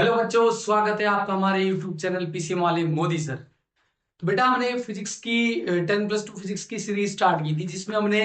Hello बच्चों, स्वागत है आपका हमारे YouTube चैनल पीसी वाले मोदी सर। तो बेटा हमने फिजिक्स की 10+2 फिजिक्स की सीरीज स्टार्ट की थी, जिसमें हमने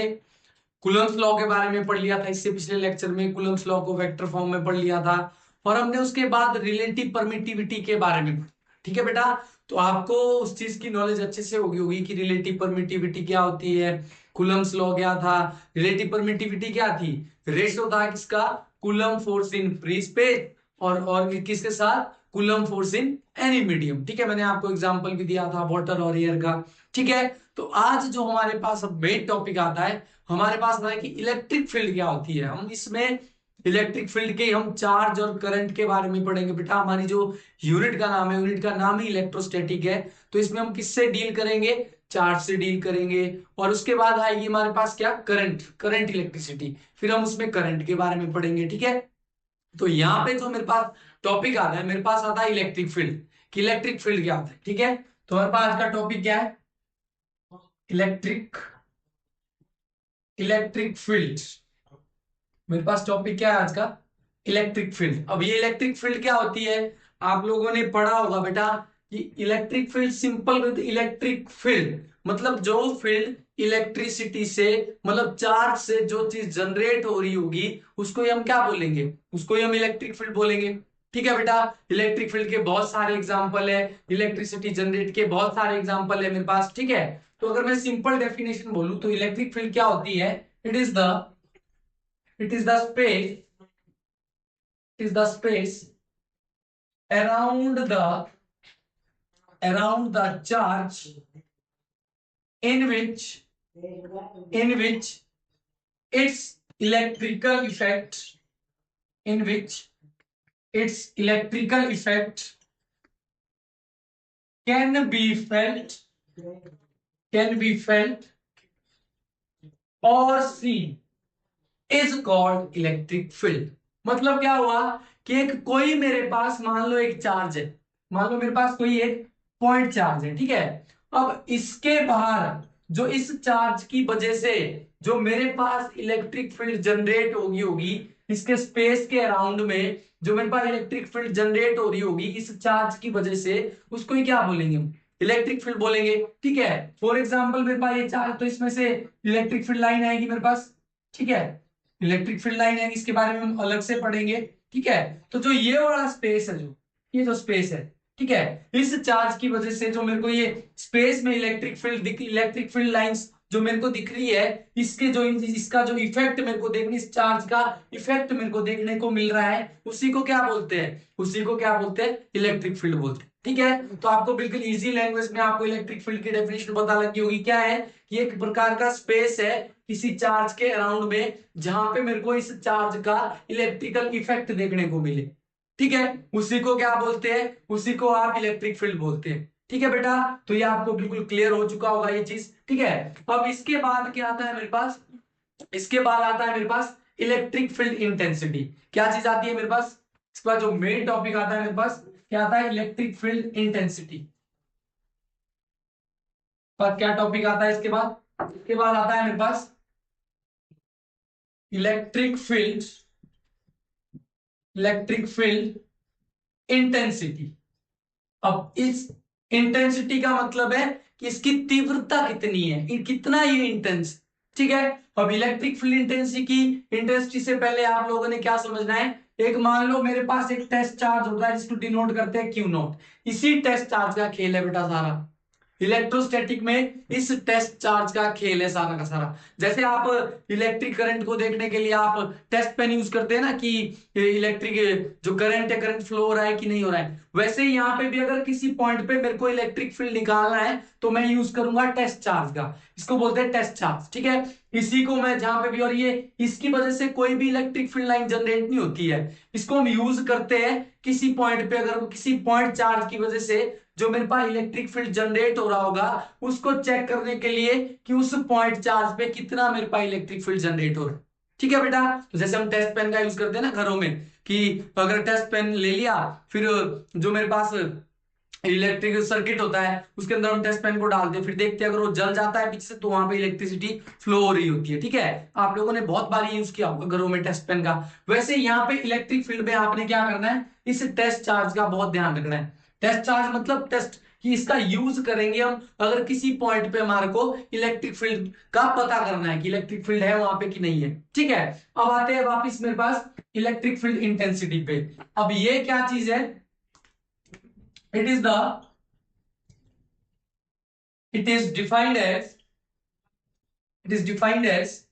कूलम्ब्स लॉ के बारे में पढ़ लिया था। इससे पिछले लेक्चर में कूलम्ब्स लॉ को वेक्टर फॉर्म में पढ़ लिया था और हमने उसके बाद रिलेटिव परमिटिविटी के बारे में पढ़ा। ठीक है बेटा, तो आपको उस चीज की नॉलेज अच्छे से होगी कि रिलेटिव परमिटिविटी क्या होती है, कूलम्ब्स लॉ क्या था। रिलेटिव परमिटिविटी क्या थी? रेशो था किसका? Coulomb force in free space और किसके साथ? Coulomb force in any medium. ठीक है, मैंने आपको एग्जांपल भी दिया था वाटर और एयर का। ठीक है, तो आज जो हमारे पास अब मेन टॉपिक आता है, हमारे पास आता है कि इलेक्ट्रिक फील्ड क्या होती है। हम इसमें इलेक्ट्रिक फील्ड के हम चार्ज और करंट के बारे में पढ़ेंगे बेटा। हमारी जो यूनिट का नाम है, यूनिट का नाम ही इलेक्ट्रोस्टैटिक है। तो इसमें हम किससे डील करेंगे? चार्ज से डील करेंगे। और उसके बाद आएगी हमारे पास क्या? Current, current electricity. फिर हम उसमें करंट के बारे में पढ़ेंगे। ठीक है, तो यहाँ पे जो मेरे पास टॉपिक आता है, मेरे पास आता है इलेक्ट्रिक फील्ड। कि इलेक्ट्रिक फील्ड क्या होता है। ठीक है, तो हमारे पास आज का टॉपिक क्या है? Electric electric field. मेरे पास टॉपिक क्या है आज का? Electric field. अब ये इलेक्ट्रिक फील्ड क्या होती है? आप लोगों ने पढ़ा होगा बेटा कि electric field simple with electric field, मतलब जो फील्ड इलेक्ट्रिसिटी से, मतलब चार्ज से जो चीज जनरेट हो रही होगी, उसको ही हम क्या बोलेंगे? उसको ही हम इलेक्ट्रिक फील्ड बोलेंगे। ठीक है बेटा, इलेक्ट्रिक फील्ड के बहुत सारे एग्जांपल है, इलेक्ट्रिसिटी जनरेट के बहुत सारे एग्जांपल है मेरे पास। ठीक है, तो अगर मैं सिंपल डेफिनेशन बोलूं तो इलेक्ट्रिक फील्ड क्या होती है? It is the it is the space it is the space around the charge in which its electrical effect in which its electrical effect can be felt can be felt or seen is called electric field. मतलब क्या हुआ कि एक कोई मेरे पास मान लो एक charge है, मान लो मेरे पास कोई एक पॉइंट चार्ज है। ठीक है, अब इसके बाहर जो इस चार्ज की वजह से जो मेरे पास इलेक्ट्रिक फील्ड जनरेट होगी होगी इसके स्पेस के अराउंड में जो मेरे पास इलेक्ट्रिक फील्ड जनरेट हो रही होगी इस चार्ज की वजह से, उसको ही क्या बोलेंगे? हम इलेक्ट्रिक फील्ड बोलेंगे। ठीक है, फॉर एग्जाम्पल मेरे पास ये चार्ज, तो इसमें से इलेक्ट्रिक फील्ड लाइन आएगी मेरे पास। ठीक है, इलेक्ट्रिक फील्ड लाइन है, इसके बारे में हम अलग से पढ़ेंगे। ठीक है, तो जो ये वाला स्पेस है, जो ये जो स्पेस है, ठीक है, इस चार्ज की वजह से जो मेरे को ये स्पेस में इलेक्ट्रिक फील्ड लाइंस जो मेरे को दिख रही है, इसके जो इसका जो इफेक्ट मेरे को देखने, इस चार्ज का इफेक्ट मेरे को देखने को मिल रहा है, उसी को क्या बोलते हैं? उसी को क्या बोलते हैं? इलेक्ट्रिक फील्ड बोलते हैं। ठीक है, तो आपको बिल्कुल इजी लैंग्वेज में आपको इलेक्ट्रिक फील्ड की डेफिनेशन पता लगी होगी। क्या है कि एक प्रकार का स्पेस है किसी चार्ज के अराउंड में, जहां पे मेरे को इस चार्ज का इलेक्ट्रिकल इफेक्ट देखने को मिले। ठीक है, उसी को क्या बोलते हैं? उसी को आप इलेक्ट्रिक फील्ड बोलते हैं। ठीक है बेटा, तो ये आपको बिल्कुल क्लियर हो चुका होगा ये चीज। ठीक है, अब इसके बाद क्या आता है मेरे पास? इसके बाद आता है मेरे पास इलेक्ट्रिक फील्ड इंटेंसिटी। क्या चीज आती है मेरे पास? इसके बाद जो मेन टॉपिक आता है मेरे पास, क्या आता है? Electric field intensity. पर क्या टॉपिक आता है इसके बाद? इसके बाद आता है मेरे पास electric field electric field intensity. अब इस इंटेंसिटी का मतलब है कि इसकी तीव्रता कितनी है, कितना ये इंटेंस। ठीक है, अब इलेक्ट्रिक फील्ड इंटेंसिटी से पहले आप लोगों ने क्या समझना है? एक मान लो मेरे पास एक टेस्ट चार्ज होता है जिसको डिनोट करते हैं क्यू नॉट। इसी टेस्ट चार्ज का खेल है बेटा सारा। इलेक्ट्रोस्टैटिक में इस टेस्ट चार्ज का खेल है सारा का सारा। जैसे आप इलेक्ट्रिक करंट को देखने के लिए आप टेस्ट पेन यूज करते हैं ना, कि इलेक्ट्रिक जो करंट है, करंट फ्लो हो रहा है कि नहीं हो रहा है, वैसे ही यहाँ पे भी अगर किसी पॉइंट पे मेरे को इलेक्ट्रिक फील्ड निकालना है तो मैं यूज करूंगा टेस्ट चार्ज का। इसको बोलते हैं टेस्ट चार्ज। ठीक है, इसी को मैं जहां पे भी, और ये इसकी वजह से कोई भी इलेक्ट्रिक फील्ड लाइन जनरेट नहीं होती है। इसको हम यूज करते हैं किसी पॉइंट पे, अगर किसी पॉइंट चार्ज की वजह से जो मेरे पास इलेक्ट्रिक फील्ड जनरेट हो रहा होगा उसको चेक करने के लिए कि उस पॉइंट चार्ज पे कितना मेरे पास इलेक्ट्रिक फील्ड जनरेट हो रहा है। ठीक है बेटा, तो जैसे हम टेस्ट पेन का यूज करते हैं ना घरों में, कि अगर टेस्ट पेन ले लिया, फिर जो मेरे पास इलेक्ट्रिक सर्किट होता है, उसके अंदर हम टेस्ट पेन को डालते हैं, फिर देखते हैं अगर वो जल जाता है पीछे से तो वहां पे इलेक्ट्रिसिटी फ्लो हो रही होती है। ठीक है, आप लोगों ने बहुत बार यूज किया होगा घरों में टेस्ट पेन का। वैसे यहाँ पे इलेक्ट्रिक फील्ड में आपने क्या करना है, इस टेस्ट चार्ज का बहुत ध्यान रखना है। टेस्ट चार्ज मतलब टेस्ट कि इसका यूज करेंगे हम अगर किसी पॉइंट पे हमारे को इलेक्ट्रिक फील्ड का पता करना है कि इलेक्ट्रिक फील्ड है वहां पे कि नहीं है। ठीक है, अब आते हैं वापिस मेरे पास इलेक्ट्रिक फील्ड इंटेंसिटी पे। अब ये क्या चीज है, it is the it is defined as it is defined as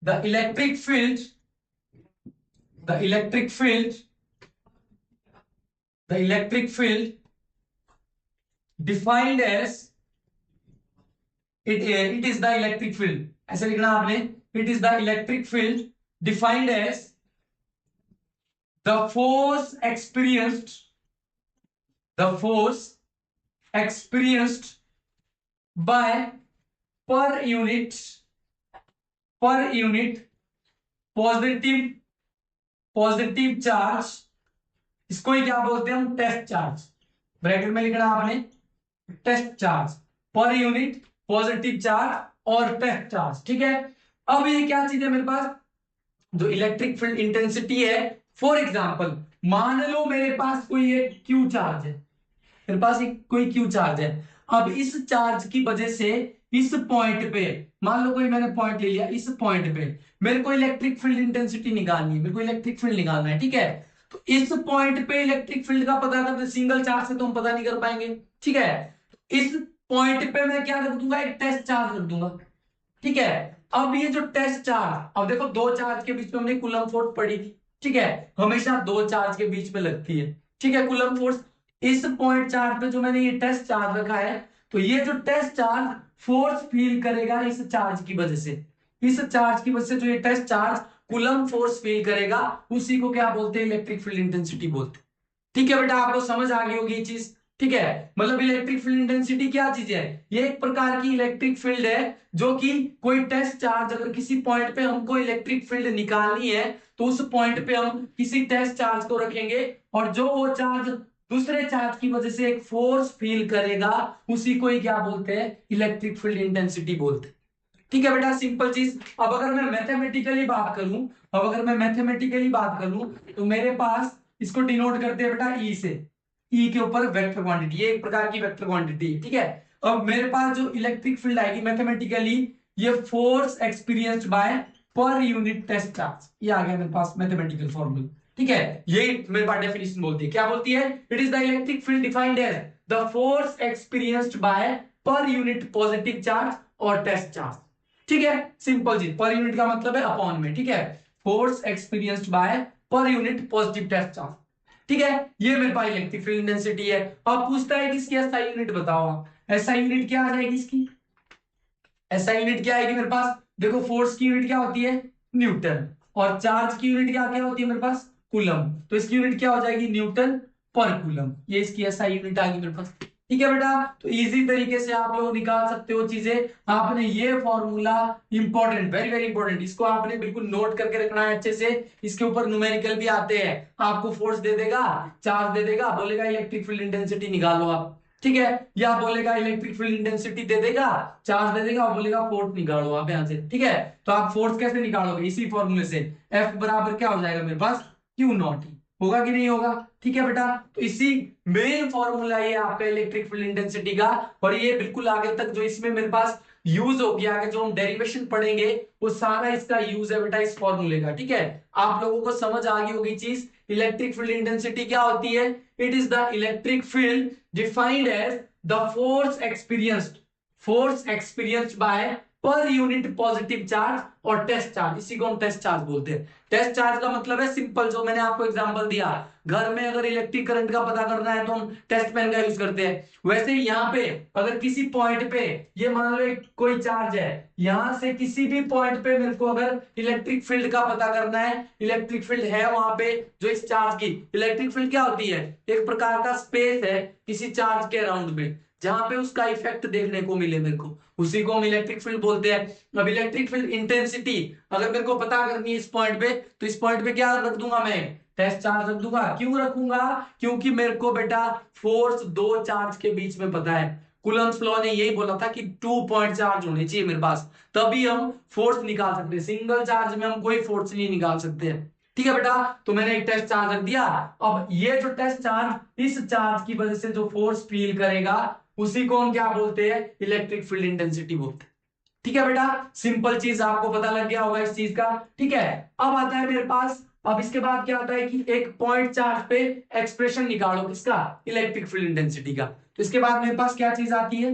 the electric field the electric field the electric field defined as it is the electric field, ऐसे लिखना आपने, it is the electric field defined as the force experienced by per unit positive charge, इसको ही क्या बोलते हैं हम, test charge. Bracket में लिखना आपने टेस्ट चार्ज, पर यूनिट पॉजिटिव चार्ज और टेस्ट चार्ज। ठीक है, अब ये क्या चीज है मेरे पास, जो इलेक्ट्रिक फील्ड इंटेंसिटी है। फॉर एग्जांपल मान लो मेरे पास कोई एक क्यू चार्ज है, मेरे पास एक कोई क्यू चार्ज है। अब इस चार्ज की वजह से इस पॉइंट पे, मान लो कोई मैंने पॉइंट ले लिया, इस पॉइंट पे मेरे को इलेक्ट्रिक फील्ड इंटेंसिटी निकालनी है, मेरे को इलेक्ट्रिक फील्ड निकालना है। ठीक है, तो इस पॉइंट पे इलेक्ट्रिक फील्ड का पता करना, सिंगल चार्ज से तो हम पता नहीं कर पाएंगे। ठीक है, इस पॉइंट पे मैं क्या रख दूंगा, एक टेस्ट चार्ज रख दूंगा। ठीक है, अब ये जो टेस्ट चार्ज, अब देखो दो चार्ज के बीच में हमने कूलम फोर्स पढ़ी थी। ठीक है, हमेशा दो चार्ज के बीच में लगती है। ठीक है, कूलम फोर्स, इस पॉइंट चार्ज पे जो मैंने ये टेस्ट चार्ज रखा है, तो ये जो टेस्ट चार्ज फोर्स फील करेगा इस चार्ज की वजह से, इस चार्ज की वजह से जो ये test charge coulomb force feel करेगा, उसी को क्या बोलते हैं, इलेक्ट्रिक फील्ड इंटेंसिटी बोलते हैं। ठीक है बेटा, आपको समझ आ गई होगी ये चीज। ठीक है, मतलब इलेक्ट्रिक फील्ड इंटेंसिटी क्या चीज है, ये एक प्रकार की इलेक्ट्रिक फील्ड है, जो कि कोई टेस्ट चार्ज, अगर किसी पॉइंट पे हमको इलेक्ट्रिक फील्ड निकालनी है तो उस पॉइंट पे हम किसी टेस्ट चार्ज को रखेंगे, और जो वो चार्ज दूसरे चार्ज की वजह से एक फोर्स फील करेगा, उसी को ही क्या बोलते हैं, इलेक्ट्रिक फील्ड इंटेंसिटी बोलते हैं। ठीक है बेटा, सिंपल चीज। अब अगर मैं मैथमेटिकली बात करूं तो मेरे पास इसको डिनोट करते हैं बेटा ई से, ई के ऊपर वेक्टर क्वांटिटी, ये एक प्रकार की वेक्टर क्वांटिटी है। ठीक है, अब मेरे पास जो इलेक्ट्रिक फील्ड आएगी मैथमेटिकली, ये force experienced by per unit test charge, ये आ गया मेरे पास मैथमेटिकल फॉर्मूला। ठीक है, ये मेरे पास डेफिनेशन बोलती है, क्या बोलती है, it is the electric field defined as the force experienced by per unit positive charge और टेस्ट चार्ज। ठीक है, सिंपल चीज, पर यूनिट का मतलब है अपॉन में। ठीक है, force experienced by per unit positive test charge. ठीक है, ये मेरे पास इलेक्ट्रिक फील्ड इंटेंसिटी है। अब पूछता है कि इसकी एसआई यूनिट बताओ, एसआई यूनिट क्या आ जाएगी इसकी, एसआई यूनिट क्या आएगी मेरे पास, देखो फोर्स की यूनिट क्या होती है, न्यूटन, और चार्ज की यूनिट क्या क्या होती है मेरे पास, कूलम, तो इसकी यूनिट क्या हो जाएगी, न्यूटन पर कूलम, ये इसकी एसआई यूनिट आ गई मेरे पास। ठीक है बेटा, तो इजी तरीके से आप लोग निकाल सकते हो चीजें। आपने ये formula important, very very important, इसको आपने बिल्कुल नोट करके रखना है अच्छे से। इसके ऊपर न्यूमेरिकल भी आते हैं, आपको फोर्स दे देगा, चार्ज दे देगा, बोलेगा इलेक्ट्रिक फील्ड इंटेंसिटी निकालो आप। ठीक है, या बोलेगा इलेक्ट्रिक फील्ड इंटेंसिटी दे देगा, चार्ज दे देगा, और बोलेगा फोर्स निकालो आप यहां से। ठीक है, तो आप फोर्स कैसे निकालोगे, इसी फॉर्मूले से, एफ बराबर क्या हो जाएगा मेरे पास, क्यू नॉट, होगा कि नहीं होगा। ठीक है बेटा, तो इसी मेन फॉर्मूला ये आपका इलेक्ट्रिक फील्ड इंटेंसिटी का, और ये बिल्कुल आगे तक जो इसमें मेरे पास यूज हो गया, आगे जो हम डेरिवेशन पढ़ेंगे वो सारा इसका यूज है बेटा इस फॉर्मूले का। ठीक है, आप लोगों को समझ आ गई होगी चीज, इलेक्ट्रिक फील्ड इंटेंसिटी क्या होती है, it is the electric field defined as the force experienced by per unit positive charge और टेस्ट चार्ज, इसी को हम टेस्ट चार्ज बोलते हैं। टेस्ट चार्ज का मतलब है सिंपल, जो मैंने आपको एग्जांपल दिया, घर में अगर इलेक्ट्रिक करंट का पता करना है तो हम टेस्ट पेन का यूज करते हैं। वैसे ही यहाँ पे अगर किसी पॉइंट पे, ये मान लो एक कोई चार्ज है, यहां से किसी भी पॉइंट पे मेरे को अगर इलेक्ट्रिक फील्ड का पता करना है, इलेक्ट्रिक फील्ड है वहां पे, जो इस चार्ज की इलेक्ट्रिक फील्ड क्या होती है, एक प्रकार का स्पेस है किसी चार्ज के अराउंड में, जहां पे उसका इफेक्ट देखने को मिले मेरे को, उसी को हम इलेक्ट्रिक फील्ड बोलते हैं। अब इलेक्ट्रिक फील्ड इंटेंसिटी अगर मेरे को पता करनी है इस पॉइंट पे, तो इस पॉइंट पे क्या रख दूंगा, मैं टेस्ट चार्ज रख दूंगा। क्यों रखूंगा? क्योंकि मेरे को बेटा फोर्स दो चार्ज के बीच में पता है। कूलम्ब्स लॉ ने यही बोला था कि 2 पॉइंट चार्ज होने चाहिए मेरे पास, तभी हम फोर्स निकाल सकते हैं। सिंगल चार्ज में हम कोई फोर्स नहीं निकाल सकते हैं। ठीक है बेटा, तो मैंने एक टेस्ट चार्ज रख दिया। अब ये जो टेस्ट चार्ज, इस चार्ज की वजह से जो फोर्स फील करेगा उसी को हम क्या बोलते हैं, इलेक्ट्रिक फील्ड इंटेंसिटी बोलते हैं। ठीक है बेटा, सिंपल चीज आपको पता लग गया होगा इस चीज का। ठीक है, अब आता है मेरे पास, अब इसके बाद क्या आता है कि एक पॉइंट चार्ज पे एक्सप्रेशन निकालो किसका, इलेक्ट्रिक फील्ड इंटेंसिटी का। तो इसके बाद मेरे पास क्या चीज आती है,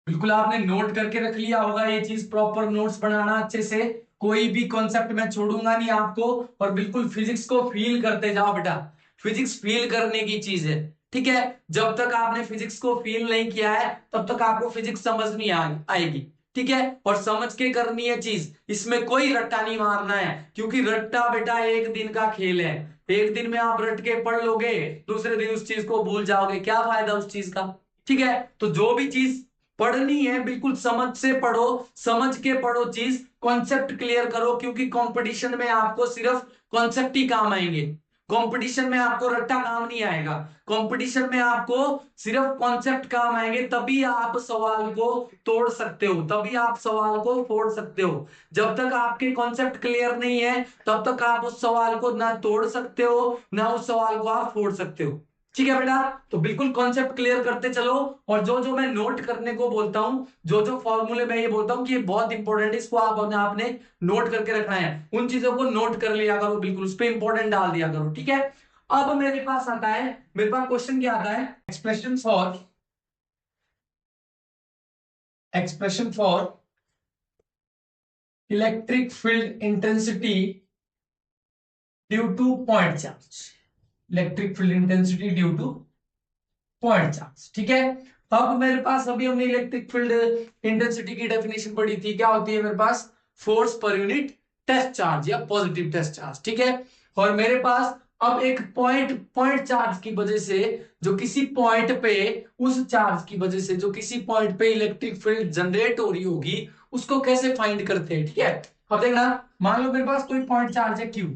बिल्कुल आपने नोट करके रख लिया होगा ये चीज, प्रॉपर नोट्स बनाना अच्छे से। कोई भी कॉन्सेप्ट मैं छोड़ूंगा नहीं आपको, और बिल्कुल फिजिक्स को फील करते जाओ बेटा। फिजिक्स फील करने की चीज है। ठीक है, जब तक आपने फिजिक्स को फील नहीं किया है तब तक आपको फिजिक्स समझ नहीं आएगी। ठीक है, और समझ के करनी है चीज, इसमें कोई रट्टा नहीं मारना है, क्योंकि रट्टा बेटा एक दिन का खेल है। एक दिन में आप रट के पढ़ लोगे, दूसरे दिन उस चीज को भूल जाओगे, क्या फायदा उस चीज का। ठीक है, तो जो भी चीज पढ़नी है बिल्कुल समझ से पढ़ो, समझ के पढ़ो चीज, कॉन्सेप्ट क्लियर करो, क्योंकि कंपटीशन में आपको सिर्फ कॉन्सेप्ट ही काम आएंगे। कंपटीशन में आपको रट्टा काम नहीं आएगा। कंपटीशन में आपको सिर्फ कॉन्सेप्ट काम आएंगे, तभी आप सवाल को तोड़ सकते हो, तभी आप सवाल को फोड़ सकते हो। जब तक आपके कॉन्सेप्ट क्लियर नहीं है तब तक आप उस सवाल को ना तोड़ सकते हो ना उस सवाल को आप फोड़ सकते हो। ठीक है बेटा, तो बिल्कुल कॉन्सेप्ट क्लियर करते चलो। और जो जो मैं नोट करने को बोलता हूं, जो जो फॉर्मूले मैं ये बोलता हूं कि ये बहुत इंपॉर्टेंट है, इसको आपने नोट करके रखना है, उन चीजों को नोट कर लिया करो, बिल्कुल उस पर इंपॉर्टेंट डाल दिया करो। ठीक है, अब मेरे पास आता है, मेरे पास क्वेश्चन क्या आता है, expression for electric field intensity due to point charge. Electric field intensity due to point charge. ठीक है, अब मेरे पास, अभी हमने इलेक्ट्रिक फील्ड इंटेंसिटी की डेफिनेशन पढ़ी थी, क्या होती है मेरे पास, force per unit test charge या पॉजिटिव टेस्ट चार्ज। ठीक है, और मेरे पास अब एक पॉइंट पॉइंट चार्ज की वजह से, जो किसी पॉइंट पे, उस चार्ज की वजह से जो किसी पॉइंट पे इलेक्ट्रिक फील्ड जनरेट हो रही होगी, उसको कैसे फाइंड करते हैं। ठीक है, अब देखना, मान लो मेरे पास कोई पॉइंट चार्ज है क्यू।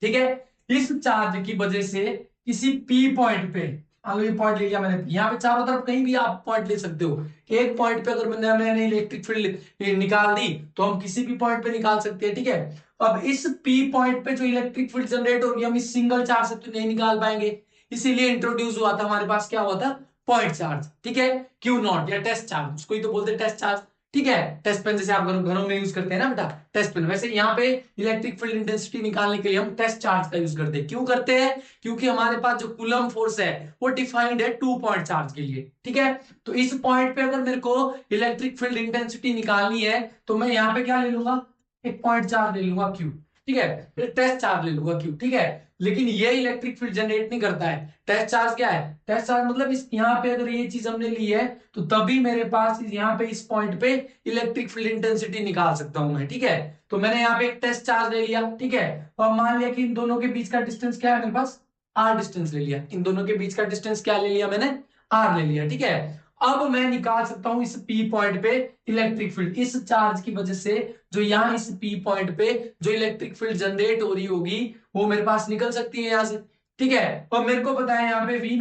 ठीक है, इस चार्ज की वजह से किसी पी पॉइंट पे, मान लो ये पॉइंट ले लिया मैंने, यहाँ पे चारों तरफ कहीं भी आप पॉइंट ले सकते हो। एक पॉइंट पे अगर मैंने इलेक्ट्रिक फील्ड निकाल दी तो हम किसी भी पॉइंट पे निकाल सकते हैं। ठीक है, अब इस पी पॉइंट पे जो इलेक्ट्रिक फील्ड जनरेट होगी, हम इस सिंगल चार्ज से तो नहीं निकाल पाएंगे, इसीलिए इंट्रोड्यूस हुआ था हमारे पास, क्या हुआ था, पॉइंट चार्ज। ठीक है, क्यू नॉट या टेस्ट चार्ज, उसको ही तो बोलते हैं टेस्ट चार्ज। ठीक है, टेस्ट पेन जैसे आप घरों में यूज करते हैं ना बेटा, टेस्ट पेन, वैसे यहाँ पे इलेक्ट्रिक फील्ड इंटेंसिटी निकालने के लिए हम टेस्ट चार्ज का यूज करते हैं। क्यों करते हैं? क्योंकि हमारे पास जो कूलम फोर्स है वो डिफाइंड है 2 पॉइंट चार्ज के लिए। ठीक है, तो इस पॉइंट पे अगर मेरे को इलेक्ट्रिक फील्ड इंटेंसिटी निकालनी है तो मैं यहाँ पे क्या ले लूंगा, एक पॉइंट चार्ज ले लूंगा क्यू। ठीक है, फिर टेस्ट चार्ज ले लूंगा क्यू। ठीक है, लेकिन ये इलेक्ट्रिक फील्ड जनरेट नहीं करता है। टेस्ट चार्ज क्या है, टेस्ट चार्ज मतलब इस यहाँ पे अगर ये चीज हमने ली है तो तभी मेरे पास यहाँ पे इस पॉइंट पे इलेक्ट्रिक फील्ड इंटेंसिटी निकाल सकता हूं मैं। ठीक है, तो मैंने यहाँ पे एक टेस्ट चार्ज ले लिया। ठीक है, और मान लिया कि इन दोनों के बीच का डिस्टेंस क्या है मेरे पास, आर डिस्टेंस ले लिया, इन दोनों के बीच का डिस्टेंस क्या ले लिया मैंने, आर ले लिया। ठीक है, अब मैं निकाल सकता हूं इस पी पॉइंट पे इलेक्ट्रिक फील्ड, इस चार्ज की वजह से जो यहाँ इस पी पॉइंट पे जो इलेक्ट्रिक फील्ड जनरेट हो रही होगी वो मेरे पास निकल सकती है यहां से। ठीक है, और मेरे को पता है यहाँ पे वी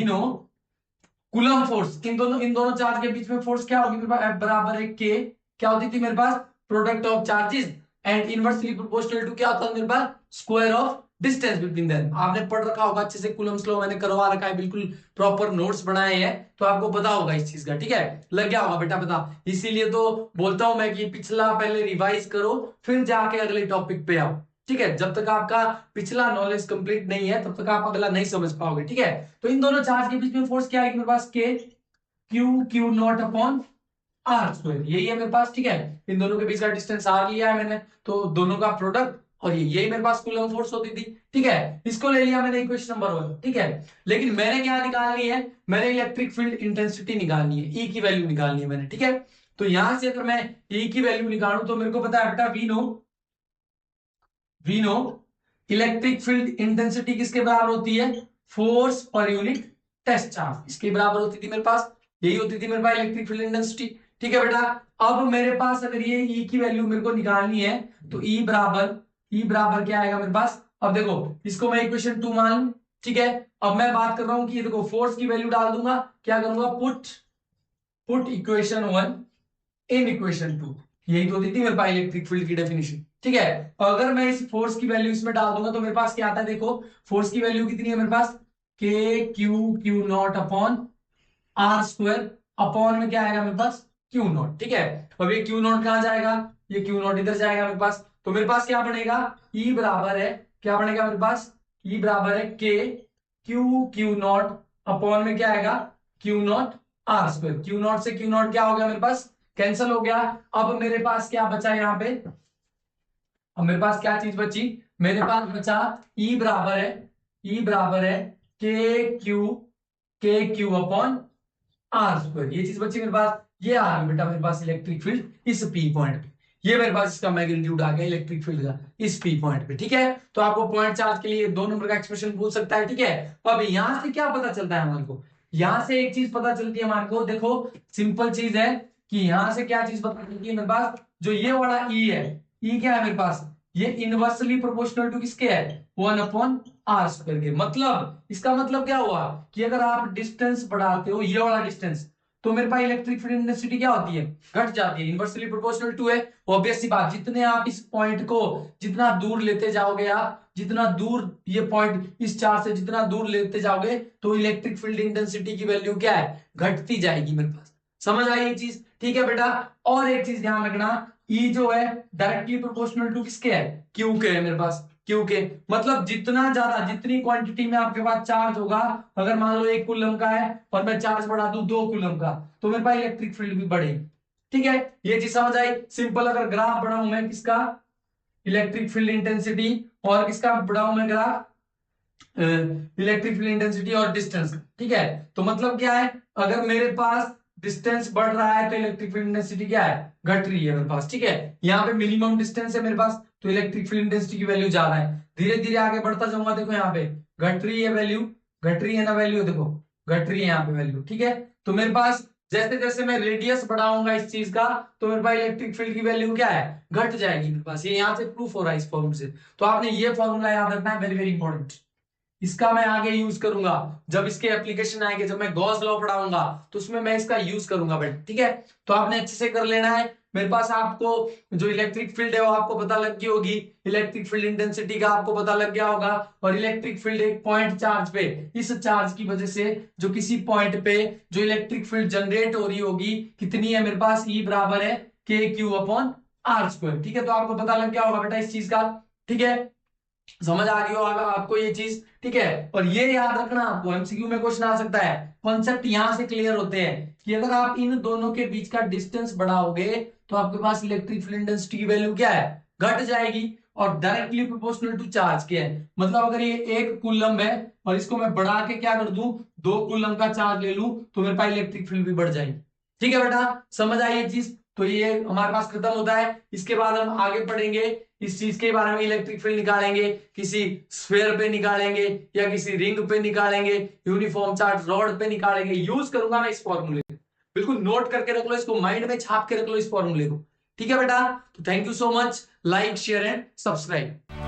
नो कूलम फोर्स, इन दोनों चार्ज के बीच में फोर्स क्या होगी मेरे पास, F बराबर एक के, क्या होती थी मेरे पास, product of charges, and inversely proportional to क्या होता है मेरे पास, square of distance between them. आपने पढ़ रखा होगा अच्छे से, कूलम्स लॉ मैंने करवा रखा है, बिल्कुल प्रॉपर नोट्स बनाए हैं, तो आपको पता होगा इस चीज का। ठीक है, लग गया होगा बेटा पता, इसीलिए तो बोलता हूं मैं कि पिछला पहले रिवाइज करो फिर जाके अगले टॉपिक पे आओ। ठीक है, जब तक आपका पिछला नॉलेज कंप्लीट नहीं है तब तक आप अगला नहीं समझ पाओगे। ठीक है, तो इन दोनों चार्ज के बीच में फोर्स क्या है मेरे पास, K Q naught upon R square, यही है मेरे पास। ठीक है, इन दोनों के बीच का डिस्टेंस आर लिया है मैंने, तो दोनों का प्रोडक्ट, और यही मेरे पास कूलम फोर्स होती थी। ठीक है, इसको ले लिया मैंने इक्वेशन नंबर 1। ठीक है, लेकिन मैंने क्या निकालनी है, मैंने इलेक्ट्रिक फील्ड इंटेंसिटी निकालनी है, ई की वैल्यू निकालनी है मैंने। ठीक है, तो यहां से अगर मैं ई की वैल्यू निकालूं तो मेरे को पता है बेटा, we know electric field intensity किसके बराबर होती है, force per unit test charge, इसके बराबर होती थी मेरे पास, यही होती थी मेरे पास इलेक्ट्रिक फील्ड इंटेंसिटी। ठीक है बेटा, अब मेरे पास अगर ये ई की वैल्यू मेरे को निकालनी है तो ई बराबर क्या आएगा मेरे पास। अब देखो इसको मैं इक्वेशन 2 मान लूं, ठीक है। अब मैं बात कर रहा हूं कि ये देखो फोर्स की वैल्यू डाल दूंगा, क्या करूंगा, पुट इक्वेशन 1 इन इक्वेशन 2, यही तो होती थी मेरे पास इलेक्ट्रिक फील्ड की डेफिनेशन। ठीक है, अगर मैं इस फोर्स की वैल्यू इसमें डाल दूंगा तो मेरे पास क्या आता है, देखो फोर्स की वैल्यू कितनी है मेरे पास, K Q naught upon R square, upon में क्या आएगा मेरे पास, क्यू नॉट। ठीक है, अब ये क्यू नॉट कहां जाएगा, ये क्यू नॉट इधर जाएगा मेरे पास, तो मेरे पास क्या बनेगा, ई बराबर है, क्या बनेगा मेरे पास, ई बराबर है के क्यू नॉट अपॉन में क्या आएगा, Q naught R square. Q naught से क्यू नॉट क्या हो गया मेरे पास, कैंसिल हो गया। अब मेरे पास क्या बचा यहाँ पे, अब मेरे पास क्या चीज बची, मेरे पास बचा ई बराबर है के क्यू अपॉन आर स्क्वायर, ये चीज बची मेरे पास। ये आ गई बेटा मेरे पास इलेक्ट्रिक फील्ड इस पी पॉइंट पे, ये मेरे पास इसका मैग्नीट्यूड आ गया इलेक्ट्रिक फील्ड का इस पी पॉइंट पे। ठीक है, तो आपको पॉइंट चार्ज के लिए 2 नंबर का एक्सप्रेशन पूछ सकता है। ठीक है, अब यहां से क्या पता चलता है हमारे को, यहां से एक चीज पता चलती है हमारे को, देखो सिंपल चीज है कि यहां से क्या चीज पता चलती है मेरे पास, जो ये वाला ई है, ई क्या है मेरे पास, ये इनवर्सली प्रोपोर्शनल टू किसके है, 1 अपॉन आर स्क्वायर के। मतलब इसका मतलब क्या हुआ कि अगर आप डिस्टेंस बढ़ाते हो, ये वाला डिस्टेंस, तो मेरे पास इलेक्ट्रिक फील्ड इंटेंसिटी क्या होती है, घट जाती है, इनवर्सली प्रोपोर्शनल टू है। ऑब्वियस सी बात, जितने आप इस पॉइंट को जितना दूर लेते जाओगे, आप जितना दूर ये पॉइंट इस चार्ज से जितना दूर लेते जाओगे, तो इलेक्ट्रिक फील्ड इंटेंसिटी की वैल्यू क्या है, घटती जाएगी मेरे पास। समझ आई ये चीज, ठीक है बेटा। और एक चीज ध्यान रखना, ई जो है डायरेक्टली प्रोपोर्शनल टू किसके है, क्यू के है मेरे पास, क्यू के। मतलब जितना ज्यादा, जितनी क्वांटिटी में आपके पास चार्ज होगा, अगर मान लो 1 कूलम का है और मैं चार्ज बढ़ा दूं 2 कूलम का, तो मेरे पास इलेक्ट्रिक फील्ड भी बढ़ेगी। ठीक है, ये चीज समझ आई। सिंपल अगर ग्राफ बढ़ाऊं मैं किसका, इलेक्ट्रिक फील्ड इंटेंसिटी, और किसका बढ़ाऊं मैं ग्राफ, इलेक्ट्रिक फील्ड इंटेंसिटी और डिस्टेंस। ठीक है, तो मतलब क्या है, अगर मेरे पास डिस्टेंस बढ़ रहा है तो इलेक्ट्रिक फील्ड इंटेंसिटी क्या है, घट रही है मेरे पास। ठीक है, यहाँ पे मिनिमम डिस्टेंस है मेरे पास, तो इलेक्ट्रिक फील्ड इंटेंसिटी की वैल्यू ज्यादा है। धीरे धीरे आगे बढ़ता जाऊंगा, देखो यहाँ पे घट रही है वैल्यू, घट रही है ना वैल्यू, देखो घट रही है यहाँ पे वैल्यू। ठीक है, तो मेरे पास जैसे जैसे मैं रेडियस बढ़ाऊंगा इस चीज का, तो मेरे पास इलेक्ट्रिक फील्ड की वैल्यू क्या है, घट जाएगी मेरे पास। ये यहाँ से प्रूफ हो रहा है इस फॉर्मूले से। तो आपने ये फॉर्मूला याद रखना है, वेरी वेरी इंपॉर्टेंट। इसका मैं आगे यूज करूंगा, जब इसके एप्लीकेशन आएंगे, जब मैं गॉस लॉ पढ़ाऊंगा तो उसमें मैं इसका यूज करूंगा बेटा। ठीक है, तो आपने अच्छे से कर लेना है। मेरे पास आपको जो इलेक्ट्रिक फील्ड है वो आपको पता लग गई होगी, इलेक्ट्रिक फील्ड इंटेंसिटी का आपको पता लग गया होगा, और इलेक्ट्रिक फील्ड एक पॉइंट चार्ज पे, इस चार्ज की वजह से जो किसी पॉइंट पे जो इलेक्ट्रिक फील्ड जनरेट हो रही होगी कितनी है मेरे पास, ई बराबर है के क्यू अपॉन आर स्क्वायर। ठीक है, तो आपको पता लग गया होगा बेटा इस चीज का। ठीक है, समझ आ गई होगा आपको ये चीज। ठीक है, और ये याद रखना, आपको एमसीक्यू में क्वेश्चन आ सकता है, कॉन्सेप्ट यहां से क्लियर होते हैं कि अगर आप इन दोनों के बीच का डिस्टेंस बढ़ाओगे तो आपके पास इलेक्ट्रिक फील्ड इंटेंसिटी की वैल्यू क्या है, घट जाएगी, और डायरेक्टली प्रोपोर्शनल टू चार्ज क्या है। मतलब अगर ये 1 कूलम है और इसको मैं बढ़ा के क्या कर दूं, 2 कूलम का चार्ज ले लूं, तो मेरे पास इलेक्ट्रिक फील्ड भी बढ़ जाएगी। ठीक है बेटा, समझ आई ये चीज। तो ये हमारे पास खत्म होता है। इसके बाद हम आगे पढ़ेंगे इस चीज के बारे में, इलेक्ट्रिक फील्ड निकालेंगे, किसी स्फीयर पे निकालेंगे या किसी रिंग पे निकालेंगे, यूनिफॉर्म चार्ज रॉड पे निकालेंगे। यूज करूंगा मैं इस फॉर्मूले को, बिल्कुल नोट करके रख लो इसको, माइंड में छाप के रख लो इस फॉर्मूले को। ठीक है बेटा, तो thank you so much, like share and subscribe.